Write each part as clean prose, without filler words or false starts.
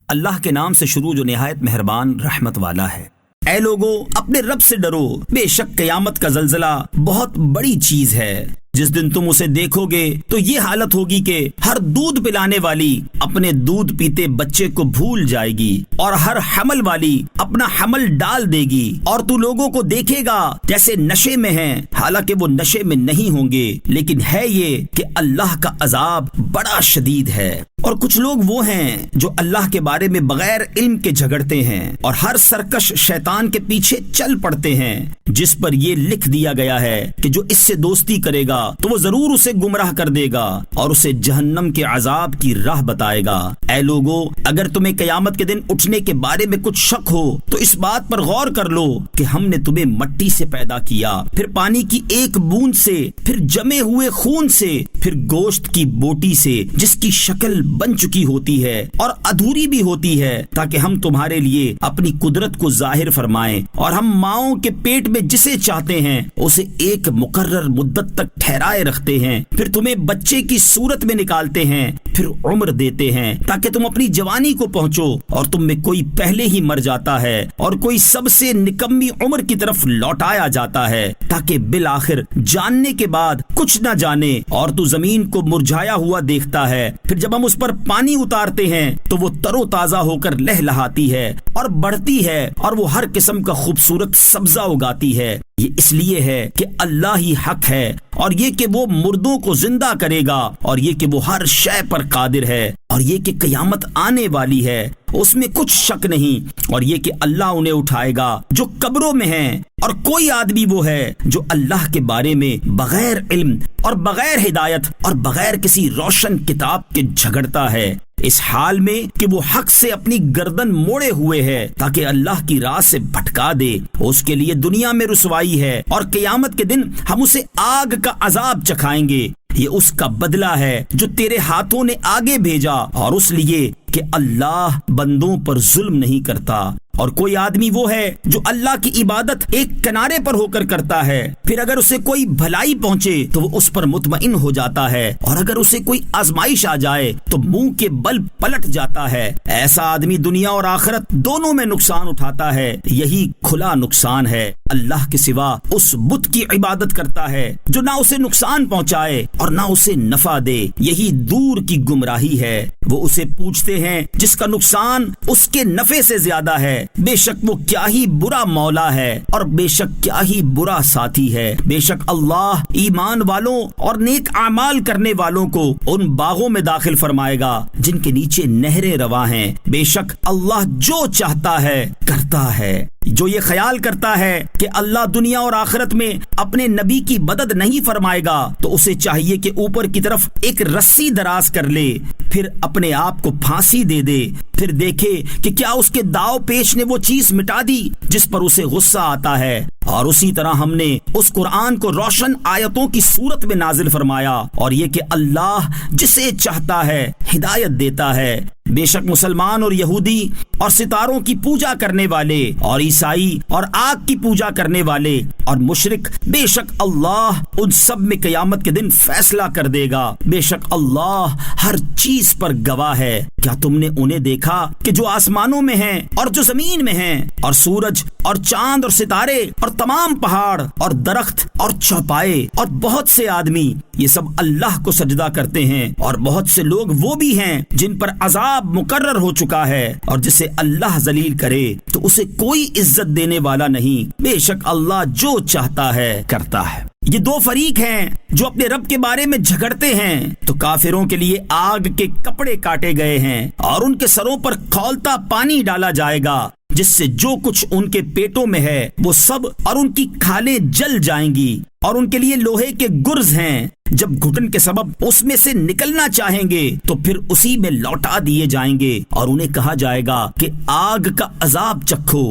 اللہ کے نام سے شروع جو نہایت مہربان رحمت والا ہے۔ اے لوگو اپنے رب سے ڈرو، بے شک قیامت کا زلزلہ بہت بڑی چیز ہے۔ جس دن تم اسے دیکھو گے تو یہ حالت ہوگی کہ ہر دودھ پلانے والی اپنے دودھ پیتے بچے کو بھول جائے گی اور ہر حمل والی اپنا حمل ڈال دے گی، اور تو لوگوں کو دیکھے گا جیسے نشے میں ہیں، حالانکہ وہ نشے میں نہیں ہوں گے، لیکن ہے یہ کہ اللہ کا عذاب بڑا شدید ہے۔ اور کچھ لوگ وہ ہیں جو اللہ کے بارے میں بغیر علم کے جھگڑتے ہیں اور ہر سرکش شیطان کے پیچھے چل پڑتے ہیں، جس پر یہ لکھ دیا گیا ہے کہ جو اس سے دوستی کرے گا تو وہ ضرور اسے گمراہ کر دے گا اور اسے جہنم کے عذاب کی راہ بتائے گا۔ اے لوگو اگر تمہیں قیامت کے دن اٹھنے کے بارے میں کچھ شک ہو تو اس بات پر غور کر لو کہ ہم نے تمہیں مٹی سے پیدا کیا، پھر پانی کی ایک بوند سے، پھر جمے ہوئے خون سے، پھر گوشت کی بوٹی سے جس کی شکل بن چکی ہوتی ہے اور ادھوری بھی ہوتی ہے، تاکہ ہم تمہارے لیے اپنی قدرت کو ظاہر فرمائیں، اور ہم ماؤں کے پیٹ میں جسے چاہتے ہیں اسے ایک مقرر مدت تک ٹھہرائے رکھتے ہیں، پھر تمہیں بچے کی صورت میں نکالتے ہیں، پھر عمر دیتے ہیں تاکہ تم اپنی جوانی کو پہنچو، اور تم میں کوئی پہلے ہی مر جاتا ہے اور کوئی سب سے نکمی عمر کی طرف لوٹایا جاتا ہے، تاکہ بالآخر جاننے کے بعد کچھ نہ جانے، اور تو زمین کو مرجھایا ہوا دیکھتا ہے، پھر جب ہم اس پر پانی اتارتے ہیں تو وہ تر و تازہ ہو کر لہلہاتی ہے اور بڑھتی ہے، اور وہ ہر قسم کا خوبصورت سبزہ اگاتی ہے۔ یہ اس لیے ہے کہ اللہ ہی حق ہے، اور یہ کہ وہ مردوں کو زندہ کرے گا، اور یہ کہ وہ ہر شے پر قادر ہے، اور یہ کہ قیامت آنے والی ہے، اس میں کچھ شک نہیں، اور یہ کہ اللہ انہیں اٹھائے گا جو قبروں میں ہیں، اور کوئی آدمی وہ ہے جو اللہ کے بارے میں بغیر علم اور بغیر ہدایت اور بغیر کسی روشن کتاب کے جھگڑتا ہے، اس حال میں کہ وہ حق سے اپنی گردن موڑے ہوئے ہے تاکہ اللہ کی راہ سے بھٹکا دے۔ اس کے لیے دنیا میں رسوائی ہے، اور قیامت کے دن ہم اسے آگ کا عذاب چکھائیں گے۔ یہ اس کا بدلہ ہے جو تیرے ہاتھوں نے آگے بھیجا، اور اس لیے کہ اللہ بندوں پر ظلم نہیں کرتا۔ اور کوئی آدمی وہ ہے جو اللہ کی عبادت ایک کنارے پر ہو کر کرتا ہے، پھر اگر اسے کوئی بھلائی پہنچے تو وہ اس پر مطمئن ہو جاتا ہے، اور اگر اسے کوئی آزمائش آ جائے تو منہ کے بل پلٹ جاتا ہے۔ ایسا آدمی دنیا اور آخرت دونوں میں نقصان اٹھاتا ہے، یہی کھلا نقصان ہے۔ اللہ کے سوا اس بت کی عبادت کرتا ہے جو نہ اسے نقصان پہنچائے اور نہ اسے نفع دے، یہی دور کی گمراہی ہے۔ وہ اسے پوچھتے ہیں جس کا نقصان اس کے نفع سے زیادہ ہے، بے شک وہ کیا ہی برا مولا ہے، اور بے شک کیا ہی برا ساتھی ہے۔ بے شک اللہ ایمان والوں اور نیک اعمال کرنے والوں کو ان باغوں میں داخل فرمائے گا جن کے نیچے نہریں رواں ہیں۔ بے شک اللہ جو چاہتا ہے کرتا ہے۔ جو یہ خیال کرتا ہے کہ اللہ دنیا اور آخرت میں اپنے نبی کی مدد نہیں فرمائے گا تو اسے چاہیے کہ اوپر کی طرف ایک رسی دراز کر لے، پھر اپنے آپ کو پھانسی دے دے، پھر دیکھے کہ کیا اس کے داؤ پیش نے وہ چیز مٹا دی جس پر اسے غصہ آتا ہے۔ اور اسی طرح ہم نے اس قرآن کو روشن آیتوں کی صورت میں نازل فرمایا، اور یہ کہ اللہ جسے چاہتا ہے ہدایت دیتا ہے۔ بے شک مسلمان اور یہودی اور ستاروں کی پوجا کرنے والے اور عیسائی اور آگ کی پوجا کرنے والے اور مشرک، بے شک اللہ ان سب میں قیامت کے دن فیصلہ کر دے گا۔ بے شک اللہ ہر چیز پر گواہ ہے۔ کیا تم نے انہیں دیکھا کہ جو آسمانوں میں ہیں اور جو زمین میں ہیں، اور سورج اور چاند اور ستارے اور تمام پہاڑ اور درخت اور چوپائے اور بہت سے آدمی، یہ سب اللہ کو سجدہ کرتے ہیں، اور بہت سے لوگ وہ بھی ہیں جن پر عذاب مقرر ہو چکا ہے، اور جسے اللہ ذلیل کرے تو اسے کوئی عزت دینے والا نہیں۔ بے شک اللہ جو چاہتا ہے کرتا ہے۔ یہ دو فریق ہیں جو اپنے رب کے بارے میں جھگڑتے ہیں، تو کافروں کے لیے آگ کے کپڑے کاٹے گئے ہیں، اور ان کے سروں پر کھولتا پانی ڈالا جائے گا، جس سے جو کچھ ان کے پیٹوں میں ہے وہ سب اور ان کی کھالیں جل جائیں گی، اور ان کے لیے لوہے کے گرز ہیں، جب گھٹن کے سبب اس میں سے نکلنا چاہیں گے تو پھر اسی میں لوٹا دیے جائیں گے، اور انہیں کہا جائے گا کہ آگ کا عذاب چکھو۔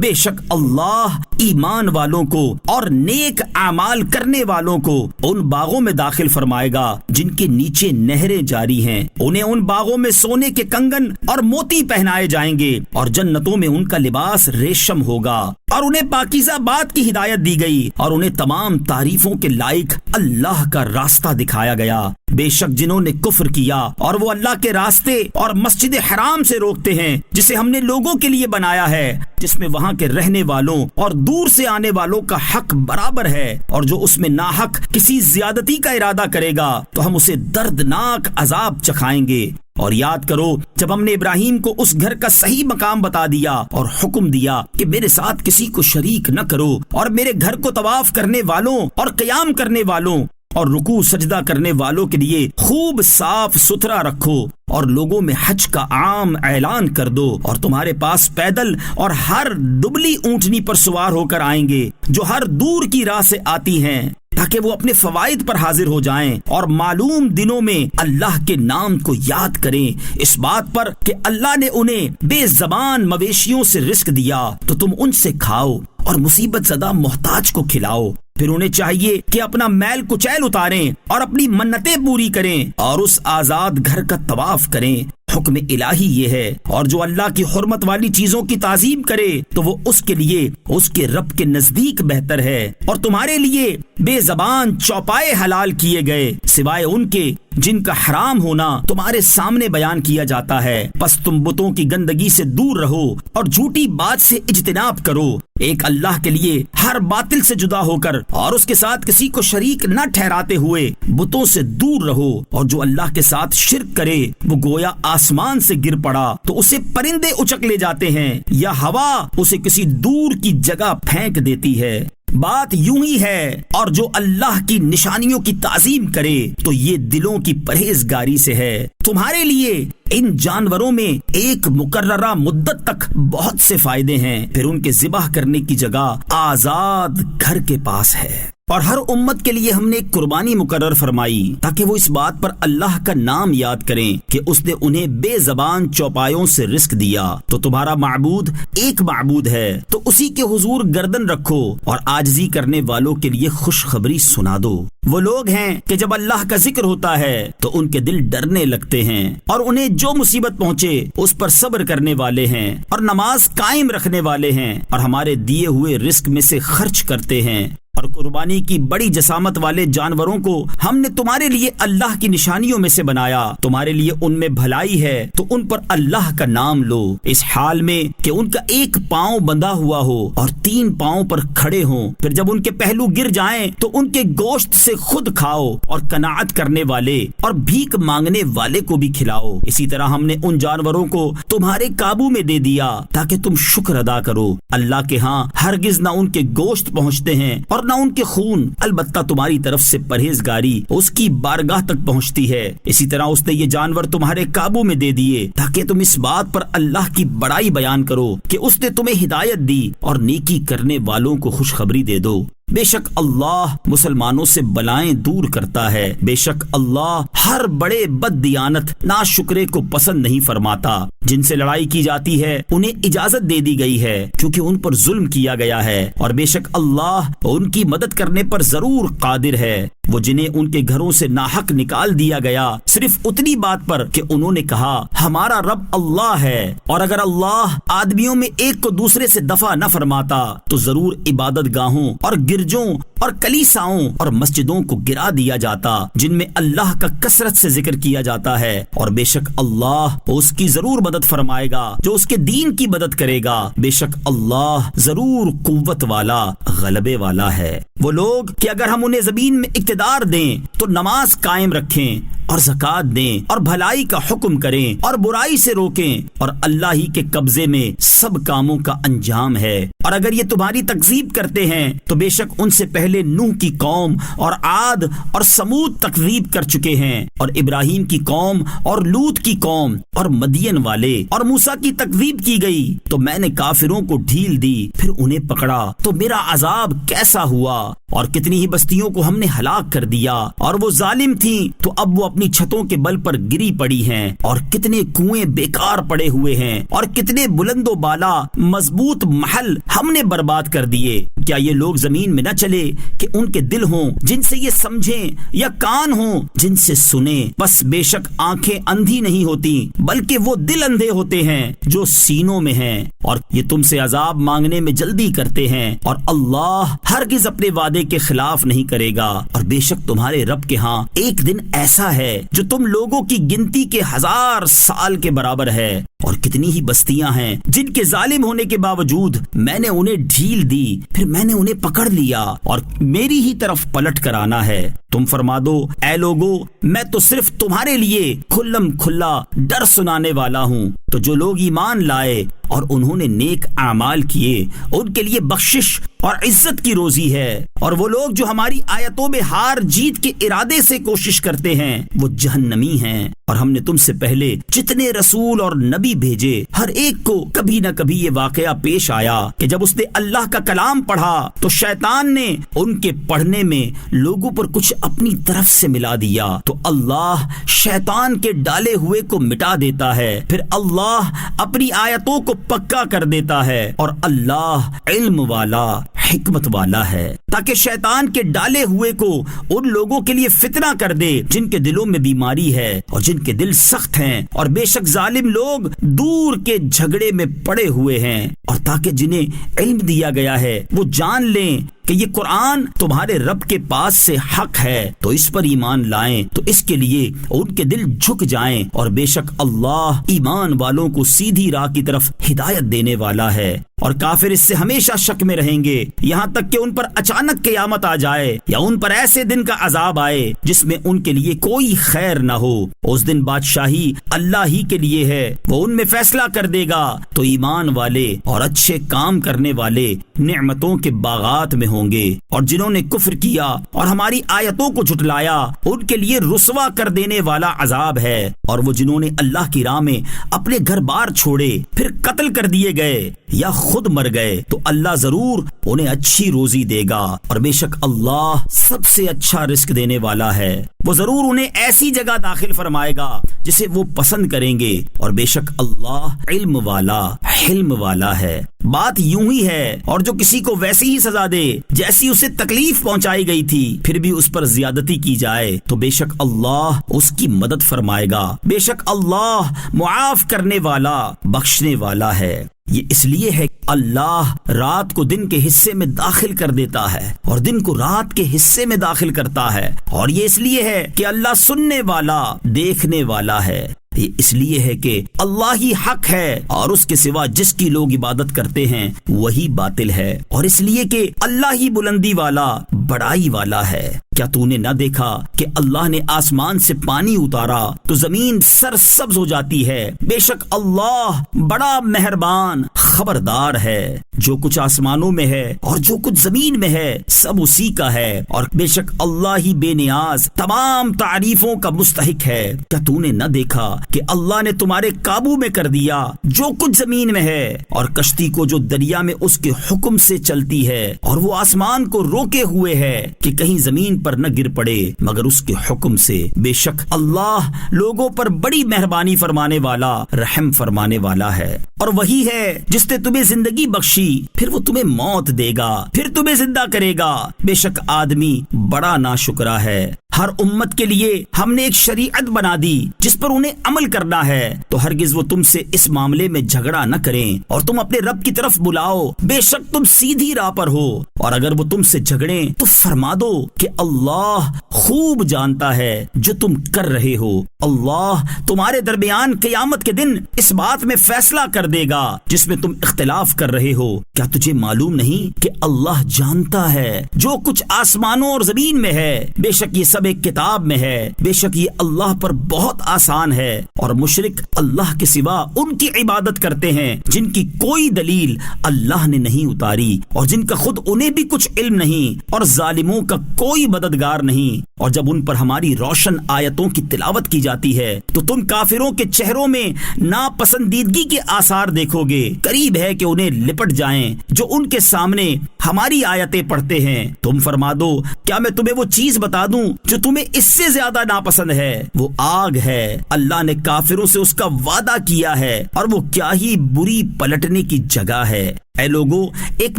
بے شک اللہ ایمان والوں کو اور نیک اعمال کرنے والوں کو ان باغوں میں داخل فرمائے گا جن کے نیچے نہریں جاری ہیں، انہیں ان باغوں میں سونے کے کنگن اور موتی پہنائے جائیں گے، اور جنتوں میں ان کا لباس ریشم ہوگا، اور انہیں پاکیزہ بات کی ہدایت دی گئی، اور انہیں تمام تعریفوں کے لائق اللہ کا راستہ دکھایا گیا۔ بے شک جنہوں نے کفر کیا اور وہ اللہ کے راستے اور مسجد حرام سے روکتے ہیں جسے ہم نے لوگوں کے لیے بنایا ہے، جس میں وہاں کے رہنے والوں اور دور سے آنے والوں کا حق برابر ہے، اور جو اس میں ناحق کسی زیادتی کا ارادہ کرے گا تو ہم اسے دردناک عذاب چکھائیں گے۔ اور یاد کرو جب ہم نے ابراہیم کو اس گھر کا صحیح مقام بتا دیا اور حکم دیا کہ میرے ساتھ کسی کو شریک نہ کرو، اور میرے گھر کو طواف کرنے والوں اور قیام کرنے والوں اور رکوع سجدہ کرنے والوں کے لیے خوب صاف ستھرا رکھو، اور لوگوں میں حج کا عام اعلان کر دو، اور تمہارے پاس پیدل اور ہر دبلی اونٹنی پر سوار ہو کر آئیں گے جو ہر دور کی راہ سے آتی ہیں، تاکہ وہ اپنے فوائد پر حاضر ہو جائیں اور معلوم دنوں میں اللہ کے نام کو یاد کریں، اس بات پر کہ اللہ نے انہیں بے زبان مویشیوں سے رزق دیا تو تم ان سے کھاؤ اور مصیبت زدہ محتاج کو کھلاؤ۔ پھر انہیں چاہیے کہ اپنا میل کچیل اتاریں اور اپنی منتیں پوری کریں اور اس آزاد گھر کا طواف کریں۔ حکم الہی یہ ہے، اور جو اللہ کی حرمت والی چیزوں کی تعظیم کرے تو وہ اس کے لیے اس کے رب کے نزدیک بہتر ہے، اور تمہارے لیے بے زبان چوپائے حلال کیے گئے سوائے ان کے جن کا حرام ہونا تمہارے سامنے بیان کیا جاتا ہے، پس تم بتوں کی گندگی سے دور رہو اور جھوٹی بات سے اجتناب کرو، ایک اللہ کے لیے ہر باطل سے جدا ہو کر اور اس کے ساتھ کسی کو شریک نہ ٹھہراتے ہوئے بتوں سے دور رہو، اور جو اللہ کے ساتھ شرک کرے وہ گویا آسمان سے گر پڑا تو اسے پرندے اچک لے جاتے ہیں یا ہوا اسے کسی دور کی جگہ پھینک دیتی ہے۔ بات یوں ہی ہے، اور جو اللہ کی نشانیوں کی تعظیم کرے تو یہ دلوں کی پرہیزگاری سے ہے۔ تمہارے لیے ان جانوروں میں ایک مقررہ مدت تک بہت سے فائدے ہیں، پھر ان کے ذبح کرنے کی جگہ آزاد گھر کے پاس ہے۔ اور ہر امت کے لیے ہم نے ایک قربانی مقرر فرمائی تاکہ وہ اس بات پر اللہ کا نام یاد کریں کہ اس نے انہیں بے زبان چوپایوں سے رزق دیا۔ تو تمہارا معبود ایک معبود ہے، تو اسی کے حضور گردن رکھو اور عاجزی کرنے والوں کے لیے خوشخبری سنا دو۔ وہ لوگ ہیں کہ جب اللہ کا ذکر ہوتا ہے تو ان کے دل ڈرنے لگتے ہیں، اور انہیں جو مصیبت پہنچے اس پر صبر کرنے والے ہیں، اور نماز قائم رکھنے والے ہیں، اور ہمارے دیے ہوئے رزق میں سے خرچ کرتے ہیں۔ اور قربانی کی بڑی جسامت والے جانوروں کو ہم نے تمہارے لیے اللہ کی نشانیوں میں سے بنایا، تمہارے لیے ان میں بھلائی ہے تو ان پر اللہ کا نام لو، اس حال میں کہ ان کا ایک پاؤں بندھا ہوا ہو اور 3 پاؤں پر کھڑے ہوں، پھر جب ان کے پہلو گر جائیں تو ان کے گوشت سے خود کھاؤ، اور قناعت کرنے والے اور بھیک مانگنے والے کو بھی کھلاؤ۔ اسی طرح ہم نے ان جانوروں کو تمہارے قابو میں دے دیا تاکہ تم شکر ادا کرو۔ اللہ کے ہاں ہرگز نہ ان کے گوشت پہنچتے ہیں اور نہ ان کے خون، البتہ تمہاری طرف سے پرہیزگاری اس کی بارگاہ تک پہنچتی ہے۔ اسی طرح اس نے یہ جانور تمہارے قابو میں دے دیے تاکہ تم اس بات پر اللہ کی بڑائی بیان کرو کہ اس نے تمہیں ہدایت دی اور نیکی کرنے والوں کو خوشخبری دے دو۔ بے شک اللہ مسلمانوں سے بلائیں دور کرتا ہے، بے شک اللہ ہر بڑے بد دیانت ناشکرے کو پسند نہیں فرماتا۔ جن سے لڑائی کی جاتی ہے انہیں اجازت دے دی گئی ہے کیونکہ ان پر ظلم کیا گیا ہے، اور بے شک اللہ ان کی مدد کرنے پر ضرور قادر ہے۔ وہ جنہیں ان کے گھروں سے ناحق نکال دیا گیا صرف اتنی بات پر کہ انہوں نے کہا ہمارا رب اللہ ہے، اور اگر اللہ آدمیوں میں ایک کو دوسرے سے دفع نہ فرماتا تو ضرور عبادت گاہوں اور گرجوں اور کلیساؤں اور مسجدوں کو گرا دیا جاتا جن میں اللہ کا کثرت سے ذکر کیا جاتا ہے، اور بے شک اللہ اس کی ضرور مدد فرمائے گا جو اس کے دین کی مدد کرے گا، بے شک اللہ ضرور قوت والا غلبے والا ہے۔ وہ لوگ کہ اگر ہم انہیں زمین میں اقتدار دیں تو نماز قائم رکھیں اور زکوٰۃ دیں اور بھلائی کا حکم کریں اور برائی سے روکیں، اور اللہ ہی کے قبضے میں سب کاموں کا انجام ہے۔ اور اگر یہ تمہاری تکذیب کرتے ہیں تو بے شک ان سے پہلے نوح کی قوم اور عاد اور سمود تکذیب کر چکے ہیں، اور ابراہیم کی قوم اور لوط کی قوم اور مدین والے اور موسیٰ کی تکذیب کی گئی تو میں نے کافروں کو ڈھیل دی، پھر انہیں پکڑا تو میرا عذاب کیسا ہوا، اور کتنی ہی بستیوں کو ہم نے ہلاک کر دیا، اور وہ ظالم تھیں تو اب وہ اپنے اپنی چھتوں کے بل پر گری پڑی ہیں، اور کتنے کنویں بیکار پڑے ہوئے ہیں، اور کتنے بلند و بالا مضبوط محل ہم نے برباد کر دیے۔ کیا یہ لوگ زمین میں نہ چلے کہ ان کے دل ہوں جن سے یہ سمجھیں، یا کان ہوں جن سے سنیں؟ بس بے شک آنکھیں اندھی نہیں ہوتی، بلکہ وہ دل اندھے ہوتے ہیں جو سینوں میں ہیں، اور یہ تم سے عذاب مانگنے میں جلدی کرتے ہیں، اور اللہ ہرگز اپنے وعدے کے خلاف نہیں کرے گا۔ اور بے شک تمہارے رب کے ہاں ایک دن ایسا ہے جو تم لوگوں کی گنتی کے 1000 سال کے برابر ہے۔ اور کتنی ہی بستیاں ہیں جن کے ظالم ہونے کے باوجود میں نے انہیں ڈھیل دی، پھر میں نے انہیں پکڑ لیا اور میری ہی طرف پلٹ کر آنا ہے۔ تم فرما دو اے لوگو، میں تو صرف تمہارے لیے کھلم کھلا ڈر سنانے والا ہوں۔ تو جو لوگ ایمان لائے اور انہوں نے نیک اعمال کیے، ان کے لیے بخشش اور عزت کی روزی ہے، اور وہ لوگ جو ہماری آیتوں میں ہار جیت کے ارادے سے کوشش کرتے ہیں وہ جہنمی ہیں۔ اور ہم نے تم سے پہلے جتنے رسول اور نبی بھیجے، ہر ایک کو کبھی نہ کبھی یہ واقعہ پیش آیا کہ جب اس نے اللہ کا کلام پڑھا تو شیطان نے ان کے پڑھنے میں لوگوں پر کچھ اپنی طرف سے ملا دیا، تو اللہ شیطان کے ڈالے ہوئے کو مٹا دیتا ہے، پھر اللہ اپنی آیتوں کو پکا کر دیتا ہے، اور اللہ علم والا حکمت والا ہے، تاکہ شیطان کے ڈالے ہوئے کو ان لوگوں کے لیے فتنہ کر دے جن کے دلوں میں بیماری ہے اور جن کے دل سخت ہیں، اور بے شک ظالم لوگ دور کے جھگڑے میں پڑے ہوئے ہیں، اور تاکہ جنہیں علم دیا گیا ہے وہ جان لیں کہ یہ قرآن تمہارے رب کے پاس سے حق ہے، تو اس پر ایمان لائیں، تو اس کے لیے ان کے دل جھک جائیں، اور بے شک اللہ ایمان والوں کو سیدھی راہ کی طرف ہدایت دینے والا ہے۔ اور کافر اس سے ہمیشہ شک میں رہیں گے یہاں تک کہ ان پر اچانک قیامت آ جائے، یا ان پر ایسے دن کا عذاب آئے جس میں ان کے لیے کوئی خیر نہ ہو۔ اس دن بادشاہی اللہ ہی کے لیے ہے، وہ ان میں فیصلہ کر دے گا، تو ایمان والے اور اچھے کام کرنے والے نعمتوں کے باغات میں ہوں گے، اور جنہوں نے کفر کیا اور ہماری آیتوں کو جھٹلایا ان کے لیے رسوا کر دینے والا عذاب ہے۔ اور وہ جنہوں نے اللہ کی راہ میں اپنے گھر بار چھوڑے پھر قتل کر دیے گئے یا خود مر گئے، تو اللہ ضرور انہیں اچھی روزی دے گا، اور بے شک اللہ سب سے اچھا رزق دینے والا ہے۔ وہ ضرور انہیں ایسی جگہ داخل فرمائے گا جسے وہ پسند کریں گے، اور بے شک اللہ علم والا حلم والا ہے۔ بات یوں ہی ہے، اور جو کسی کو ویسی ہی سزا دے جیسی اسے تکلیف پہنچائی گئی تھی، پھر بھی اس پر زیادتی کی جائے، تو بے شک اللہ اس کی مدد فرمائے گا، بے شک اللہ معاف کرنے والا بخشنے والا ہے۔ یہ اس لیے ہے کہ اللہ رات کو دن کے حصے میں داخل کر دیتا ہے اور دن کو رات کے حصے میں داخل کرتا ہے، اور یہ اس لیے ہے کہ اللہ سننے والا دیکھنے والا ہے۔ یہ اس لیے ہے کہ اللہ ہی حق ہے، اور اس کے سوا جس کی لوگ عبادت کرتے ہیں وہی باطل ہے، اور اس لیے کہ اللہ ہی بلندی والا بڑائی والا ہے۔ کیا تو نے نہ دیکھا کہ اللہ نے آسمان سے پانی اتارا تو زمین سرسبز ہو جاتی ہے؟ بے شک اللہ بڑا مہربان خبردار ہے۔ جو کچھ آسمانوں میں ہے اور جو کچھ زمین میں ہے سب اسی کا ہے، اور بے شک اللہ ہی بے نیاز تمام تعریفوں کا مستحق ہے۔ کیا تو نے نہ دیکھا کہ اللہ نے تمہارے قابو میں کر دیا جو کچھ زمین میں ہے، اور کشتی کو جو دریا میں اس کے حکم سے چلتی ہے، اور وہ آسمان کو روکے ہوئے ہے کہ کہیں زمین پر نہ گر پڑے مگر اس کے حکم سے۔ بے شک اللہ لوگوں پر بڑی مہربانی فرمانے والا رحم فرمانے والا ہے۔ اور وہی ہے جس نے تمہیں زندگی بخشی، پھر وہ تمہیں موت دے گا، پھر تمہیں زندہ کرے گا۔ بے شک آدمی بڑا ناشکرا ہے۔ ہر امت کے لیے ہم نے ایک شریعت بنا دی جس پر انہیں عمل کرنا ہے، تو ہرگز وہ تم سے اس معاملے میں جھگڑا نہ کریں، اور تم اپنے رب کی طرف بلاؤ، بے شک تم سیدھی راہ پر ہو۔ اور اگر وہ تم سے جھگڑیں تو فرما دو کہ اللہ خوب جانتا ہے جو تم کر رہے ہو۔ اللہ تمہارے درمیان قیامت کے دن اس بات میں فیصلہ کر دے گا جس میں تم اختلاف کر رہے ہو۔ کیا تجھے معلوم نہیں کہ اللہ جانتا ہے جو کچھ آسمانوں اور زمین میں ہے؟ بے شک یہ سب ایک کتاب میں ہے، بے شک یہ اللہ پر بہت آسان ہے۔ اور مشرک اللہ کے سوا ان کی عبادت کرتے ہیں جن کی کوئی دلیل اللہ نے نہیں اتاری، اور جن کا خود انہیں بھی کچھ علم نہیں، اور ظالموں کا کوئی مددگار نہیں۔ اور جب ان پر ہماری روشن آیتوں کی تلاوت کی جاتی ہے تو تم کافروں کے چہروں میں ناپسندیدگی کے آثار دیکھو گے. قریب ہے کہ انہیں لپٹ جائیں جو ان کے سامنے ہماری آیتیں پڑھتے ہیں. تم فرما دو کیا میں تمہیں وہ چیز بتا دوں جو تمہیں اس سے زیادہ ناپسند ہے؟ وہ آگ ہے. اللہ نے کافروں سے اس کا وعدہ کیا ہے اور وہ کیا ہی بری پلٹنے کی جگہ ہے. اے لوگو، ایک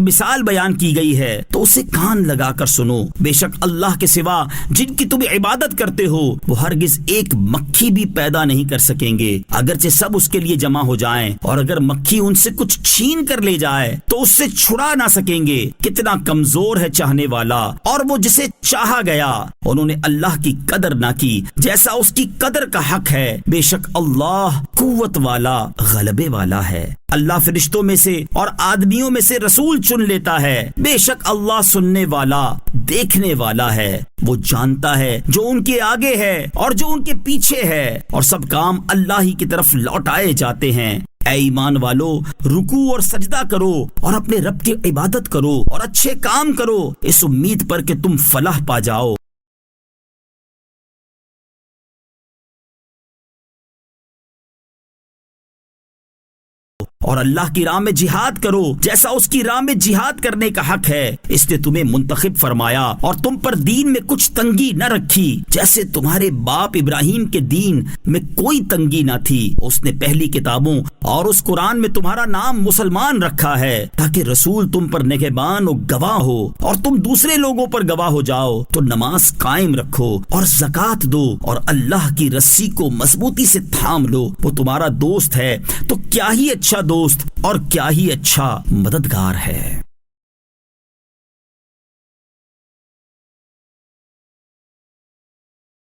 مثال بیان کی گئی ہے تو اسے کان لگا کر سنو. بے شک اللہ کے سوا جن کی تم عبادت کرتے ہو وہ ہرگز ایک مکھی بھی پیدا نہیں کر سکیں گے اگرچہ سب اس کے لیے جمع ہو جائیں، اور اگر مکھی ان سے کچھ چھین کر لے جائے تو اس سے چھڑا نہ سکیں گے. کتنا کمزور ہے چاہنے والا اور وہ جسے چاہا گیا. انہوں نے اللہ کی قدر نہ کی جیسا اس کی قدر کا حق ہے. بے شک اللہ قوت والا غلبے والا ہے. اللہ فرشتوں میں سے اور آدمیوں میں سے رسول چن لیتا ہے. بے شک اللہ سننے والا دیکھنے والا ہے. وہ جانتا ہے جو ان کے آگے ہے اور جو ان کے پیچھے ہے، اور سب کام اللہ ہی کی طرف لوٹائے جاتے ہیں. اے ایمان والو، رکوع اور سجدہ کرو اور اپنے رب کی عبادت کرو اور اچھے کام کرو اس امید پر کہ تم فلاح پا جاؤ. اور اللہ کی راہ میں جہاد کرو جیسا اس کی راہ میں جہاد کرنے کا حق ہے. اس نے تمہیں منتخب فرمایا اور تم پر دین میں کچھ تنگی نہ رکھی جیسے تمہارے باپ ابراہیم کے دین میں کوئی تنگی نہ تھی. اس نے پہلی کتابوں اور اس قرآن میں تمہارا نام مسلمان رکھا ہے تاکہ رسول تم پر نگہبان و گواہ ہو اور تم دوسرے لوگوں پر گواہ ہو جاؤ. تو نماز قائم رکھو اور زکوٰۃ دو اور اللہ کی رسی کو مضبوطی سے تھام لو. وہ تمہارا دوست ہے تو کیا ہی اچھا دوست اور کیا ہی اچھا مددگار ہے.